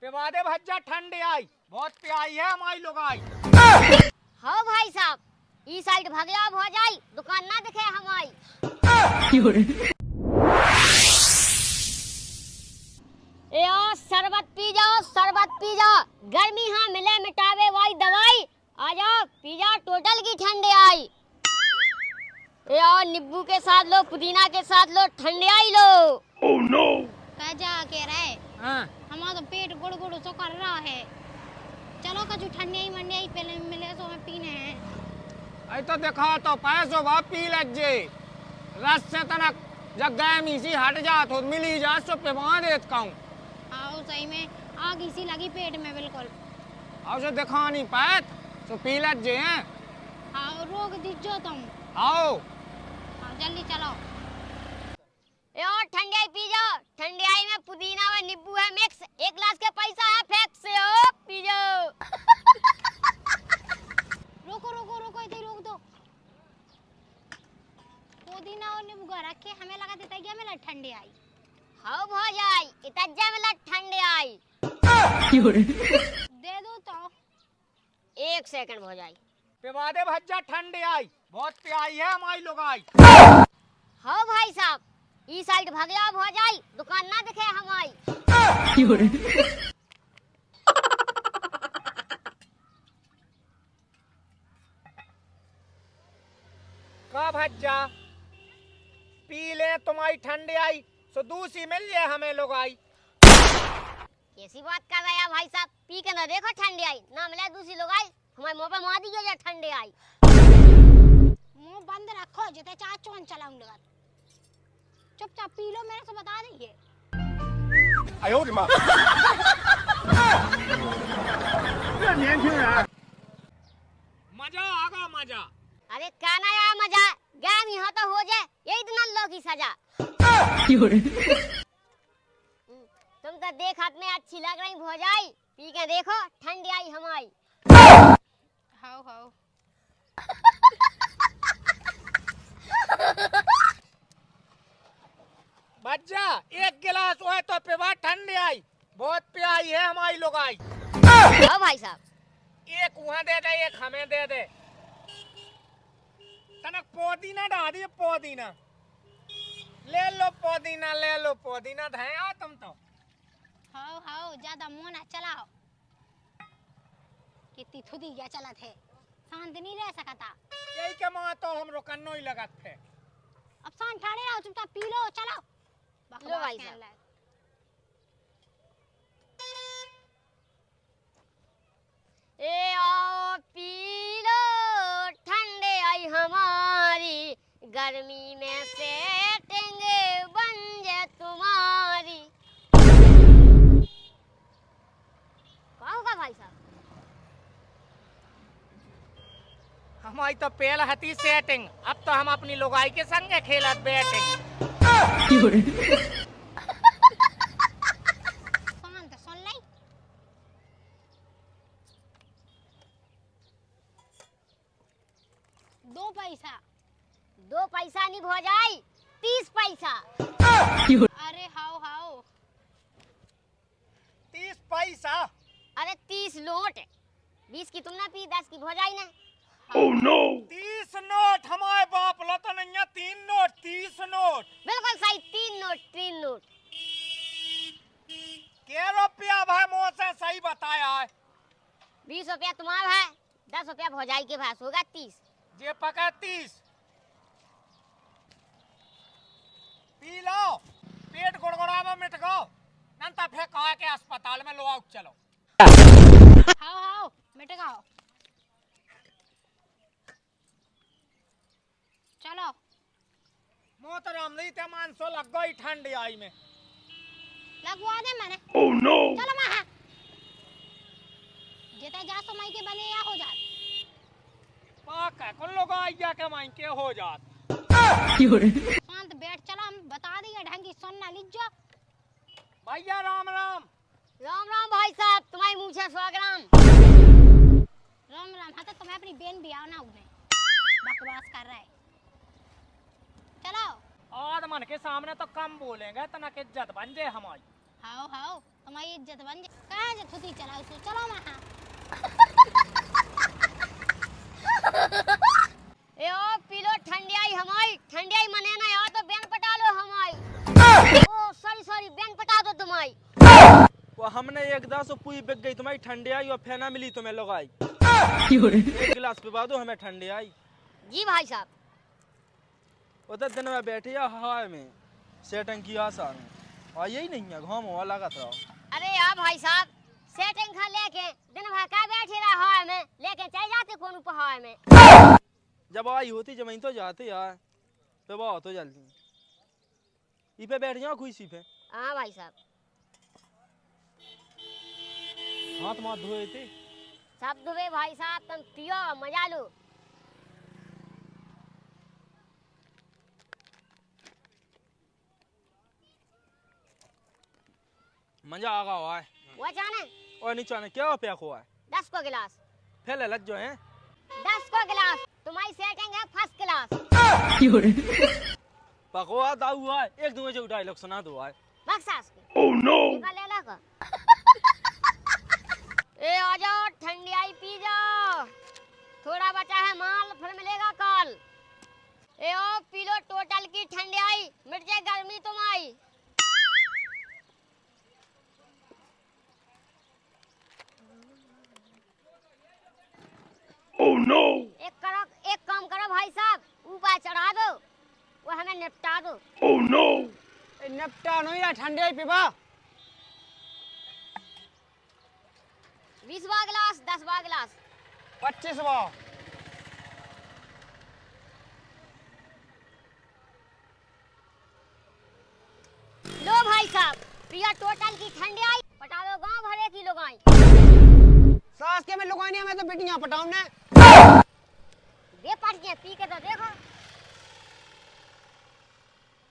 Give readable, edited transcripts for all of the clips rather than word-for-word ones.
पिवादे भज्जा ठंडी आई, बहुत प्याई है हमारी लोग आई। हाँ भाई साहब, ई साइड भगया हो जाई, दुकान ना दिखे हमारी। शरबत पी जाओ, शरबत पी जाओ, गर्मी हाँ मिले मिटावे वाली दवाई। आ जाओ पी जाओ, टोटल की ठंडी आई। नींबू के साथ लो, पुदीना के साथ लो, ठंडी आई लो। Oh no! जा कह रहे हाँ। हमारा तो पेट गुड़ गुड़ सो कर रहा है। चलो कछु ठंडी मंडी पहले मिले तो हमें पीने हैं। आई तो देखा तो पैसों भाव पी लज्जे रस से तनक जब गर्मी सी हट जा तो मिली जा सो पिवा देत कहूँ। आओ सही में आग इसी लगी पेट में बिल्कुल। आओ से दिखा नहीं पाए तो पी लज्जे हैं। आओ रोक दीजो तुम। आओ जल्दी चलो। ठंडाई पी जाओ, ठंडाई में पुदीना और नींबू है मिक्स, एक गिलास के पैसा है फेंक से हो, पी जाओ। रोको रोको रोको, इधर रोक दो। पुदीना और नींबू का रखे, हमें लगा देता कि हमें ठंडी आई। हाँ हो जाए, इतना में ठंडी आई। दे दो तो। 1 सेकंड हो जाए। पिवादे भज्जा ठंडी आई, बहुत प्याई है हमारी लोग आई। हाँ भाई साहब, ई साइड भगया हो जाए, दुकान ना दिखे हमारी। का भज्जा पी ले तुम्हारी ठंडी आई, सो दूसरी मिल जाए हमें लोग आई। कैसी बात कर रहे हैं भाई साहब, पी के ना देखो ठंडी आई, ना मिले दूसरी लोग आई, हमारे मुंह पे मार दी गई ठंडी आई। मुंह बंद रखो, जिते चाचू चलाऊंगा। चुपचाप पी लो, मेरे से बता देंगे। मजा आगा मजा। अरे कहना यार मजा, गैम यहाँ तो हो जाए, यही तो नल लो की सजा। तुम तो देख हाथ में अच्छी लग रही भौजाई, पी के देखो ठंडी आई हमारी। How how. बच्चा एक गिलास हुए तो पिवा ठंडी आई, बहुत प्याई है हमारी लोग आई। हाँ भाई साहब, एक वहाँ दे दे, एक हमें दे दे। तनक पुदीना डाल दिए, पुदीना ले लो, पुदीना ले लो, पुदीना धया तुम तो। हाउ हाउ, ज्यादा मुंह ना चलाओ। कितनी थुदी या चला थे, शांत नहीं रह सकता। यही के माँ तो हम रोकनो ही लगत थे। अब शांत ठाड़े रहो, चुपचाप पी लो, चलो। लो भाई साहब। आओ पी लो, ठंडे आई हमारी, गर्मी में सेटिंग बन जाए तुम्हारी। क्या होगा भाई साहब? हमारी तो पहले हती सेटिंग, अब तो हम अपनी लोगाई के संगे खेलत बैटिंग। शांत सुन ले। दो पैसा। 2 पैसा नहीं हो जाए, 30 पैसा। अरे हाउ हाउ। 30 पैसा? अरे 30 नोट, 20 की तुमने पी, 10 की हो जाए ना। Oh no! 30 नोट हमारे बाप लो तो नहीं, 3 नोट, 30 नोट। बिल्कुल सही, 3 नोट, 3 नोट। क्या रुपया भाई मुँह से सही बताया है? 20 रुपया तुम्हारा है, 10 रुपया भौजाई के पास होगा 30। जे पका 30 पी लो, पेट गुड़गुड़ा में मिट गो, नंता फिर कहा के अस्पताल में लो आओ चलो। हाउ हाउ, मिट गाओ। चलो। मोहतरम नहीं ते मानसो लग गई ठंडी आई में। लगवा दे मैंने। Oh no! चलो महा। जिते जा सो माई के बने या हो जात। पाक है, कुल लोग आई जाके माई के हो जात। शांत बैठ, चलो हम बता देंगे ढंगी, सुनना लीजिए। भैया राम राम। राम राम भाई साहब, तुम्हारी मुँह से 100 ग्राम। राम राम। हाँ तो तुम्हें अपनी बेन भी आओ ना, उन्हें बकवास कर रहा है। चलो। आदमन के सामने तो कम बोलेंगे, तना के इज्जत बन जाए हमारी। हाउ हाउ, हमारी इज्जत बन जाए। कहाँ से थुती चलाओ सो चलो वहाँ। ए ओ पीलो ठंडियाई हमारी ठंडियाई मने ना यार तो बेन पटा लो हमारी। ओ सॉरी सॉरी बेन पटा दो तुम्हारी। वो हमने एक दास पूरी बिक गई तुम्हारी ठंडी आई और फेना मिली तुम्हें लगाई। एक गिलास पिवा दो हमें ठंडी आई। जी भाई साहब। उधर दिन में बैठे या हवा में सेटिंग की आशा में और यही नहीं है घाम हुआ लगा था। अरे यार भाई साहब सेटिंग खा लेके दिन भर का बैठे रहा हवा में लेके चले जाते कौन ऊपर हवा में। जब आई होती जमीन तो जाते यार पिवा तो जल्दी ई पे बैठ जाओ खुशी पे। हाँ भाई साहब। हाथ माथ धोए थे सब धुबे भाई साहब तुम पियो मजा लो। मजा आगा हुआ है। वो जाने और नीचे ने क्या पैक हुआ है 10 को गिलास। फैले लग जो है 10 को गिलास तुम्हारी सेटिंग है फर्स्ट क्लास। पकवा दाऊ हुआ है एक दूसरे जो डायलॉग सुना दो है। बक्सास के Oh no! ले ला का। ए आ जाओ ठंडी आई पी जाओ थोड़ा बचा है माल फिर मिलेगा कल। ए ओ पी लो टोटल की ठंडी आई मिट जाए गर्मी तुम्हारी। Oh no! एक काम करो भाई साहब ऊपर चढ़ा दो वो हमें निपटा दो। Oh no! निपटा नहीं रहा ठंडे पीवा 20वां गिलास 10वां गिलास 25वां। लो भाई साहब पिया टोटल की ठंडी आई पटा दो गांव भरे की लोग आई। सास के में लुगानिया में तो बिटियां पटाऊं ने वे पट गए पी के तो देखो।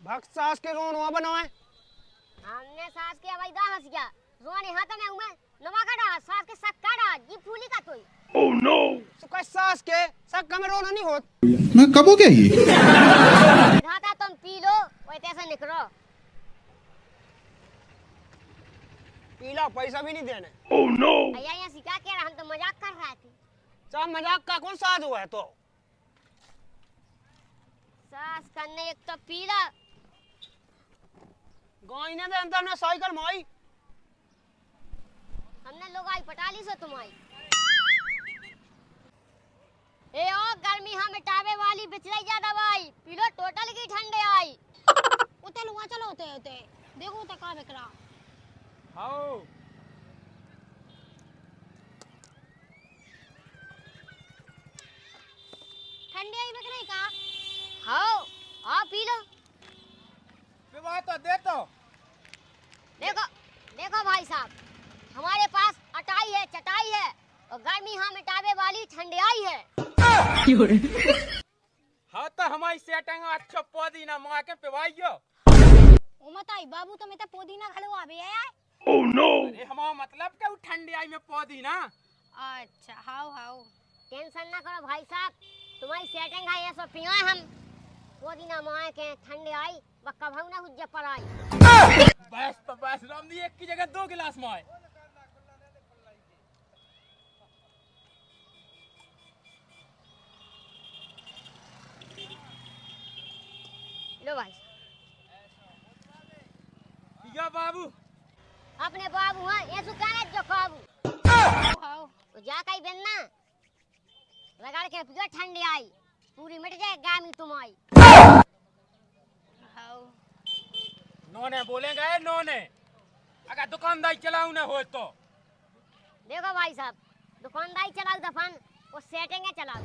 भक्त सास के रोन हुआ बनाए हमने सास के भाई दा हंस गया रोने हाथ में उमे नवा काटा सास के सक काटा जी फूली का तोई। Oh no! सुका सास के सब कम रोना नहीं होत। मैं कब हो गया ये धाता तुम पी लो वो कैसे निकलो। पीला पैसा भी नहीं देने। Oh no! भैया यहाँ सिखा के हम तो मजाक कर रहे थे। सब मजाक का कौन साज हुआ है तो सास करने एक तो पीला गाय ने दे अंदर ने साइकिल माई हमने लोग आई पटाली से तुम्हारी। ए ओ गर्मी हाँ मिटावे वाली बिचलाई जा दवाई पी लो टोटल की ठंडे आई। उते लुआ चलो उते उते देखो उते का बिक रहा। आओ ठंडी आई बिक रही का। हाँ हाँ पी लो। पिवा तो दे तो देखो देखो भाई साहब हमारे पास अटाई है चटाई है और गर्मी हाँ मिटावे वाली ठंडियाई है। हाँ तो हमारी सेटिंग अच्छा पौधी ना मंगा के पिवाइयो। ओ मताई बाबू तो मैं तो पुदीना खलो आवे है। Oh no! अरे हमारा मतलब क्या ठंडी आई में पौधी ना। अच्छा हाउ हाउ टेंशन ना करो भाई साहब तुम्हारी सेटिंग है ये सब पियो हम पुदीना मंगा के ठंडी आई व कभू ना हुज्जा पर आई। बस तो बस राम दी एक की जगह 2 गिलास माए। लो भाई या बाबू अपने बाबू हैं ये सुकाने जो काबू हाउ तो जा कहीं बनना रगड़ के पियो ठंडी आई पूरी मिट जाए गामी तुम्हारी। हाउ नोने बोलेंगे नोने अगर दुकानदारी चलाऊ ना हो तो। देखो भाई साहब दुकानदारी चलाओ दफन वो सेटिंग है चलाओ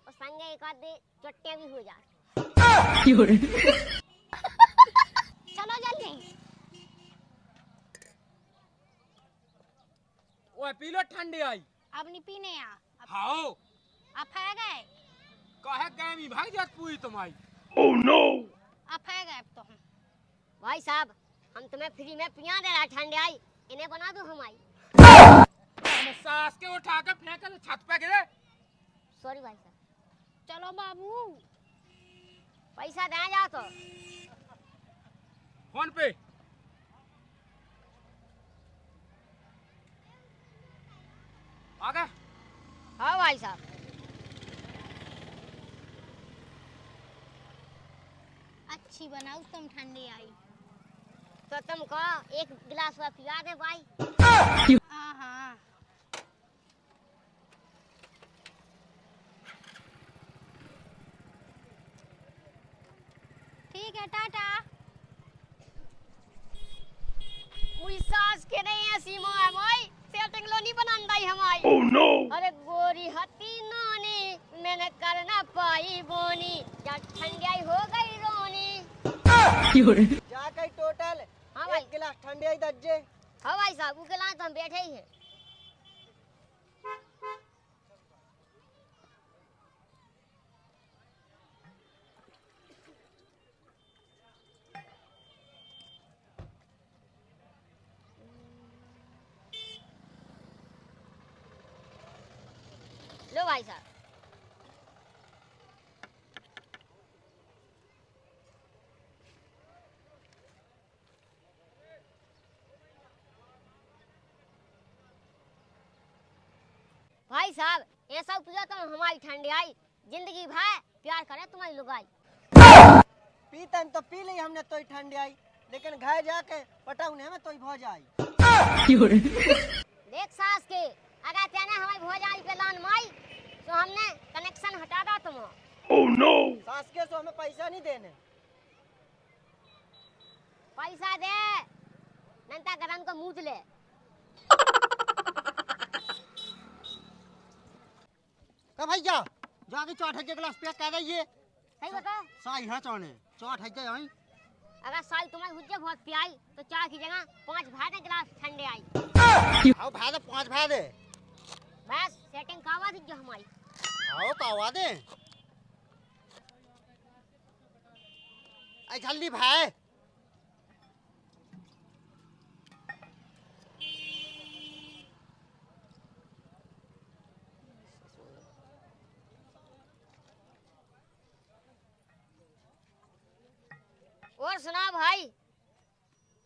और संगे एक आधे चट्टे भी हो जाए। चलो जल्दी ओए पी लो ठंडी आई। अब नहीं पीने आ हाओ अब है गए काहे गामी भाग जात पूरी तुम्हारी। Oh no! अब है गए अब तो हम भाई साहब हम तुम्हें फ्री में पिया दे रहा ठंडे आई इन्हें बना दो हमारी। मैंने सास के उठा के फेंका तो छत पे गिरे। सॉरी भाई साहब चलो बाबू पैसा दे जाओ तो फोन पे आ गए। हाँ भाई साहब। अच्छी बनाओ तुम ठंडी आई। तो तुमको एक गिलास हुआ पिया दे भाई। हाँ हाँ। ठीक है, टाटा। मुई सास के नहीं है सीमा है भाई, सेटिंग लो नहीं बनांदाई हमारी। Oh no! अरे गोरी हती नानी, मैंने करना पाई बोनी, जब ठंडियाई हो गई रोनी। जा कई टोटल हाँ भाई। 1 गिलास ठंडे आई दज्जे। हाँ भाई साहब, वो गिलास तो हम बैठे ही हैं। लो भाई साहब। भाई साहब, ये सब पूजा तो हमारी ठंडियाई, जिंदगी भर प्यार करे तुम्हारी लुगाई। पीतन तो पी ली हमने तोई ठंडे आई, लेकिन घर जाके पटाउने में तोई भौ जाई। देख सास के, अगर तेने हमारी भौजाई पे लान माई, तो हमने कनेक्शन हटा दा तुम। Oh no! सास के सो हमें पैसा नहीं देने। पैसा दे, नंता गरम को मूत ले। का भैया जाके चौथे के गिलास पे कह दइए। सही बता। साई है चौने चौथ है आई। अगर साल तुम्हारी हुज्जे बहुत पियाई, तो चाय की जगह 5 भाई गिलास ठंडे आई। आओ भाई दे 5 भाई दे। बस सेटिंग कावा थी जो हमारी। आओ कावा दे। आई जल्दी भाई। और सुना भाई।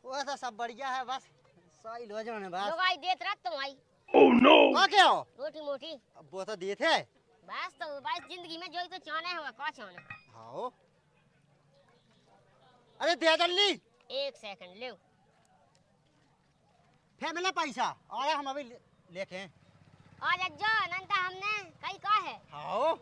वो तो सब बढ़िया है, बस सही लो जाने बस। लुगाई देत रह तुम आई। Oh no! का क्या हो? रोटी मोटी। अब वो तो दिए थे। बस जिंदगी में जो तो चाहने हो का चाहने। आओ। अरे दे जल्दी। 1 सेकंड ले। फिर मिला पैसा और हम अभी लेके। आज अज्जो नंता हमने कई का है। आओ।